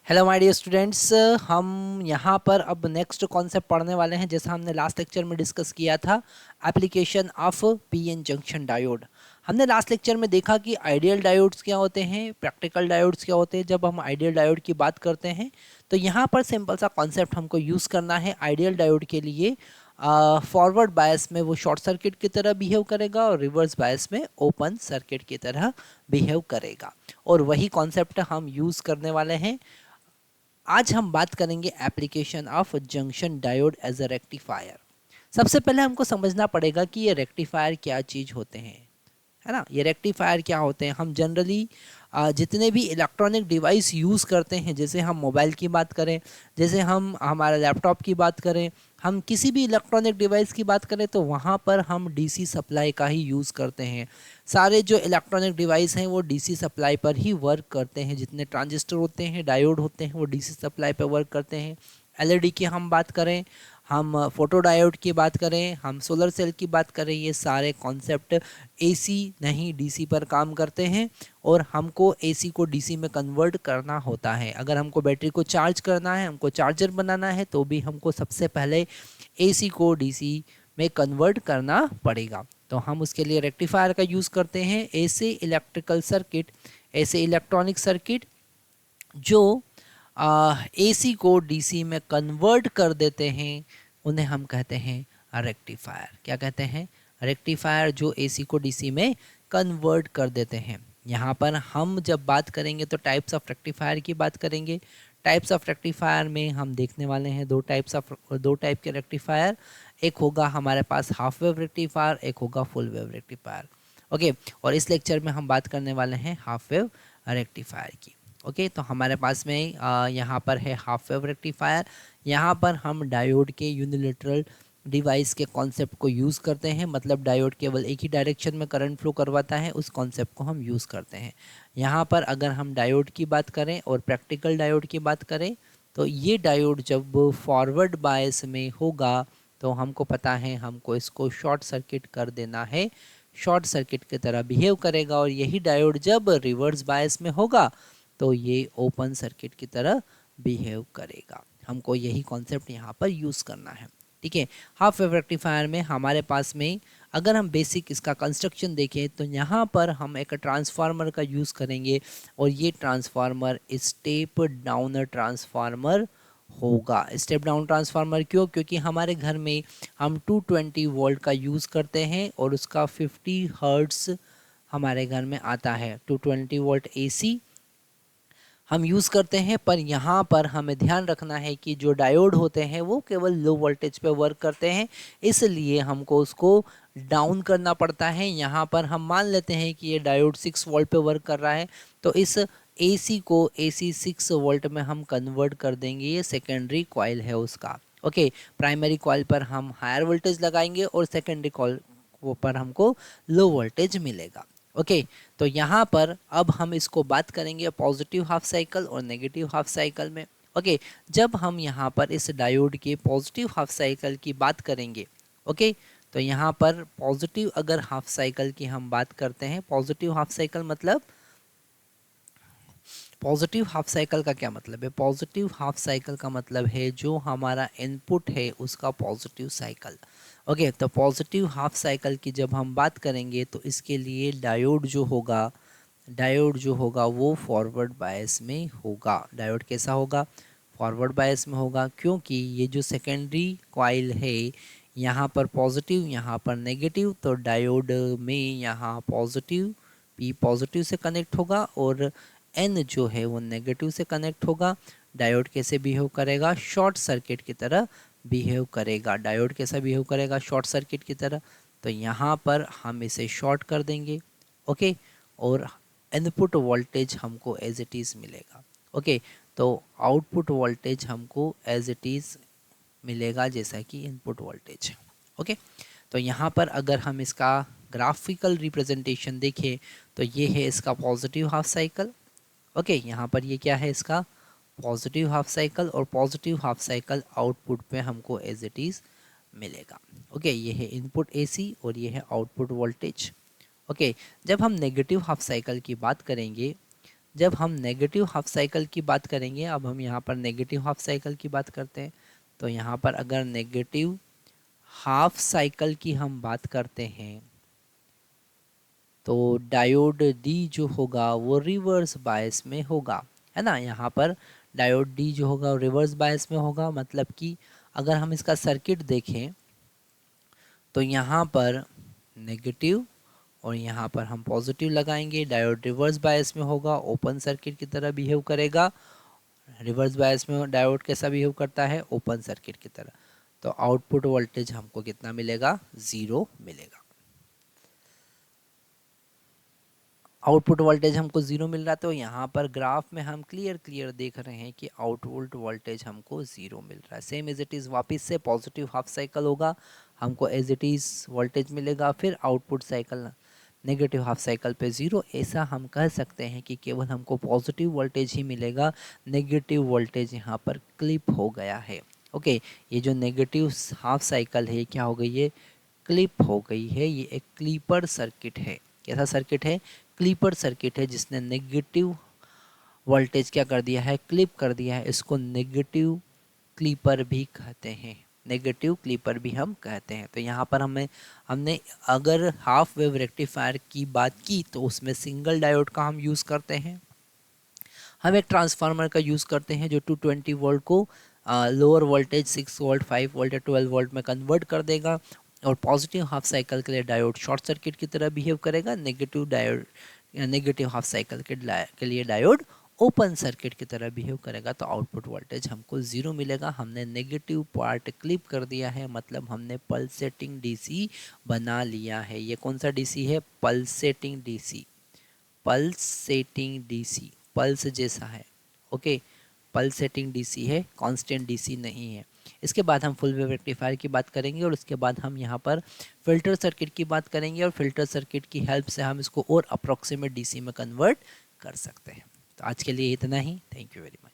Hello my dear students, हम यहाँ पर अब नेक्स्ट कॉन्सेप्ट पढ़ने वाले हैं। जैसा हमने लास्ट लेक्चर में डिस्कस किया था, application of PN junction diode. हमने लास्ट लेक्चर में देखा कि आइडियल डायोड्स क्या होते हैं, प्रैक्टिकल डायोड्स क्या होते हैं। जब हम आइडियल डायोड की बात करते हैं तो यहाँ पर सिंपल सा कॉन्सेप्ट हमको यूज़ करना है। आइडियल डायोड के लिए फॉरवर्ड बायस में वो शॉर्ट सर्किट की तरह बिहेव करेगा और रिवर्स बायस में ओपन सर्किट की तरह बिहेव करेगा, और वही कॉन्सेप्ट हम यूज़ करने वाले हैं। आज हम बात करेंगे application of junction diode as a rectifier. सबसे पहले हमको समझना पड़ेगा कि ये रेक्टिफायर क्या चीज़ होते हैं, है ना। ये रेक्टिफायर क्या होते हैं? हम जनरली जितने भी इलेक्ट्रॉनिक डिवाइस यूज़ करते हैं, जैसे हम मोबाइल की बात करें, जैसे हम हमारा लैपटॉप की बात करें, हम किसी भी इलेक्ट्रॉनिक डिवाइस की बात करें तो वहाँ पर हम डीसी सप्लाई का ही यूज़ करते हैं। सारे जो इलेक्ट्रॉनिक डिवाइस हैं वो डीसी सप्लाई पर ही वर्क करते हैं। जितने ट्रांजिस्टर होते हैं, डायोड होते हैं, वो डीसी सप्लाई पर वर्क करते हैं। एलईडी की हम बात करें, हम फोटो डायोड की बात करें, हम सोलर सेल की बात करें, ये सारे कॉन्सेप्ट एसी नहीं डीसी पर काम करते हैं। और हमको एसी को डीसी में कन्वर्ट करना होता है। अगर हमको बैटरी को चार्ज करना है, हमको चार्जर बनाना है, तो भी हमको सबसे पहले एसी को डीसी में कन्वर्ट करना पड़ेगा। तो हम उसके लिए रेक्टिफायर का यूज़ करते हैं। ऐसे इलेक्ट्रिकल सर्किट, ऐसे इलेक्ट्रॉनिक सर्किट जो एसी को डीसी में कन्वर्ट कर देते हैं, उन्हें हम कहते हैं रेक्टिफायर। क्या कहते हैं? रेक्टिफायर, जो एसी को डीसी में कन्वर्ट कर देते हैं। यहाँ पर हम जब बात करेंगे तो टाइप्स ऑफ रेक्टिफायर की बात करेंगे। टाइप्स ऑफ रेक्टिफायर में हम देखने वाले हैं दो टाइप के रेक्टिफायर। एक होगा हमारे पास हाफ वेव रेक्टिफायर, एक होगा फुल वेव रेक्टिफायर। ओके, और इस लेक्चर में हम बात करने वाले हैं हाफ वेव रेक्टिफायर की। ओके, तो हमारे पास में यहाँ पर है हाफ वेव रेक्टिफायर। यहाँ पर हम डायोड के यूनिलेटरल डिवाइस के कॉन्सेप्ट को यूज़ करते हैं। मतलब डायोड केवल एक ही डायरेक्शन में करंट फ्लो करवाता है, उस कॉन्सेप्ट को हम यूज़ करते हैं। यहाँ पर अगर हम डायोड की बात करें और प्रैक्टिकल डायोड की बात करें, तो ये डायोड जब फॉरवर्ड बायस में होगा तो हमको पता है हमको इसको शॉर्ट सर्किट कर देना है। शॉर्ट सर्किट की तरह बिहेव करेगा। और यही डायोड जब रिवर्स बायस में होगा तो ये ओपन सर्किट की तरह बिहेव करेगा। हमको यही कॉन्सेप्ट यहाँ पर यूज़ करना है। ठीक है, हाफ वेव रेक्टिफायर में हमारे पास में अगर हम बेसिक इसका कंस्ट्रक्शन देखें तो यहाँ पर हम एक ट्रांसफार्मर का यूज़ करेंगे। और ये ट्रांसफार्मर स्टेप डाउन ट्रांसफार्मर होगा। स्टेप डाउन ट्रांसफार्मर क्यों? क्योंकि हमारे घर में हम 220 वोल्ट का यूज़ करते हैं और उसका 50 हर्ट्ज़ हमारे घर में आता है। 220 वोल्ट एसी हम यूज़ करते हैं। पर यहाँ पर हमें ध्यान रखना है कि जो डायोड होते हैं वो केवल लो वोल्टेज पे वर्क करते हैं, इसलिए हमको उसको डाउन करना पड़ता है। यहाँ पर हम मान लेते हैं कि ये डायोड 6 वोल्ट पे वर्क कर रहा है, तो इस एसी को एसी 6 वोल्ट में हम कन्वर्ट कर देंगे। ये सेकेंडरी कॉइल है उसका। ओके, प्राइमरी कॉइल पर हम हायर वोल्टेज लगाएंगे और सेकेंडरी कॉइल पर हमको लो वोल्टेज मिलेगा। ओके, तो यहाँ पर अब हम इसको बात करेंगे पॉजिटिव हाफ साइकिल और नेगेटिव हाफ साइकिल में। ओके, जब हम यहाँ पर इस डायोड के पॉजिटिव हाफ साइकिल की बात करेंगे, ओके, तो यहाँ पर पॉजिटिव अगर हाफ साइकिल की हम बात करते हैं, पॉजिटिव हाफ साइकिल मतलब, पॉजिटिव हाफ साइकिल का क्या मतलब है? पॉजिटिव हाफ साइकिल का मतलब है जो हमारा इनपुट है उसका पॉजिटिव साइकिल। ओके, तो पॉजिटिव हाफ साइकिल की जब हम बात करेंगे तो इसके लिए डायोड जो होगा वो फॉरवर्ड बायस में होगा। डायोड कैसा होगा? फॉरवर्ड बायस में होगा, क्योंकि ये जो सेकेंडरी कॉइल है यहाँ पर पॉजिटिव, यहाँ पर नेगेटिव, तो डायोड में यहाँ पॉजिटिव, पी पॉजिटिव से कनेक्ट होगा और एन जो है वो नेगेटिव से कनेक्ट होगा। डायोड कैसे बिहेव करेगा? शॉर्ट सर्किट की तरह बिहेव करेगा। डायोड कैसा बिहेव करेगा? शॉर्ट सर्किट की तरह। तो यहाँ पर हम इसे शॉर्ट कर देंगे। ओके, और इनपुट वोल्टेज हमको एज इट इज़ मिलेगा। ओके, तो आउटपुट वोल्टेज हमको एज इट इज़ मिलेगा जैसा कि इनपुट वोल्टेज। ओके, तो यहाँ पर अगर हम इसका ग्राफिकल रिप्रेजेंटेशन देखें तो ये है इसका पॉजिटिव हाफ साइकिल। ओके, यहाँ पर ये क्या है? इसका पॉजिटिव हाफ साइकिल, और पॉजिटिव हाफ साइकिल आउटपुट पे हमको एज इट इज़ मिलेगा। ओके, ये है इनपुट एसी और ये है आउटपुट वोल्टेज। ओके, जब हम नेगेटिव हाफ साइकिल की बात करेंगे, जब हम नेगेटिव हाफ साइकिल की बात करेंगे, अब हम यहाँ पर नेगेटिव हाफ साइकिल की बात करते हैं, तो यहाँ पर अगर नेगेटिव हाफ साइकिल की हम बात करते हैं तो डायोड डी जो होगा वो रिवर्स बायस में होगा, है ना। यहाँ पर डायोड डी जो होगा वो रिवर्स बायस में होगा, मतलब कि अगर हम इसका सर्किट देखें तो यहाँ पर नेगेटिव और यहाँ पर हम पॉजिटिव लगाएंगे, डायोड रिवर्स बायस में होगा, ओपन सर्किट की तरह बिहेव करेगा। रिवर्स बायस में डायोड कैसा बिहेव करता है, ओपन सर्किट की तरह। तो आउटपुट वोल्टेज हमको कितना मिलेगा, 0 मिलेगा। आउटपुट वोल्टेज हमको 0 मिल रहा है, तो यहाँ पर ग्राफ में हम क्लियर देख रहे हैं कि आउटपुट वोल्टेज हमको 0 मिल रहा है। सेम एज इट इज़ वापस से पॉजिटिव हाफ साइकिल होगा, हमको एज इट इज़ वोल्टेज मिलेगा, फिर output cycle negative half cycle पे 0। ऐसा हम कह सकते हैं कि केवल हमको पॉजिटिव वोल्टेज ही मिलेगा, नेगेटिव वोल्टेज यहाँ पर क्लिप हो गया है। ओके, ये जो नेगेटिव हाफ साइकिल है क्या हो गई है, क्लिप हो गई है। ये एक क्लीपर सर्किट है। कैसा सर्किट है, क्लीपर सर्किट है, जिसने नेगेटिव वोल्टेज क्या कर दिया है, क्लिप कर दिया है। इसको नेगेटिव क्लीपर भी कहते हैं, नेगेटिव क्लीपर भी हम कहते हैं। तो यहाँ पर हमने अगर हाफ वेव रेक्टिफायर की बात की तो उसमें सिंगल डायोड का हम यूज़ करते हैं। हम एक ट्रांसफार्मर का यूज़ करते हैं जो 220 वोल्ट को लोअर वोल्टेज 6 वोल्ट 5 वोल्ट या 12 वोल्ट में कन्वर्ट कर देगा। और पॉजिटिव हाफ साइकिल के लिए डायोड शॉर्ट सर्किट की तरह बिहेव करेगा, नेगेटिव हाफ साइकिल के लिए डायोड ओपन सर्किट की तरह बिहेव करेगा। तो आउटपुट वोल्टेज हमको 0 मिलेगा। हमने नेगेटिव पार्ट क्लिप कर दिया है, मतलब हमने पल्सेटिंग डीसी बना लिया है। ये कौन सा डीसी है, pulsating DC, pulsating DC, pulse जैसा है। ओके, पल्सेटिंग डीसी है, कांस्टेंट डीसी नहीं है। इसके बाद हम फुल वेव रेक्टिफायर की बात करेंगे और उसके बाद हम यहाँ पर फिल्टर सर्किट की बात करेंगे और फिल्टर सर्किट की हेल्प से हम इसको और अप्रॉक्सीमेट डीसी में कन्वर्ट कर सकते हैं। तो आज के लिए इतना ही। Thank you very much.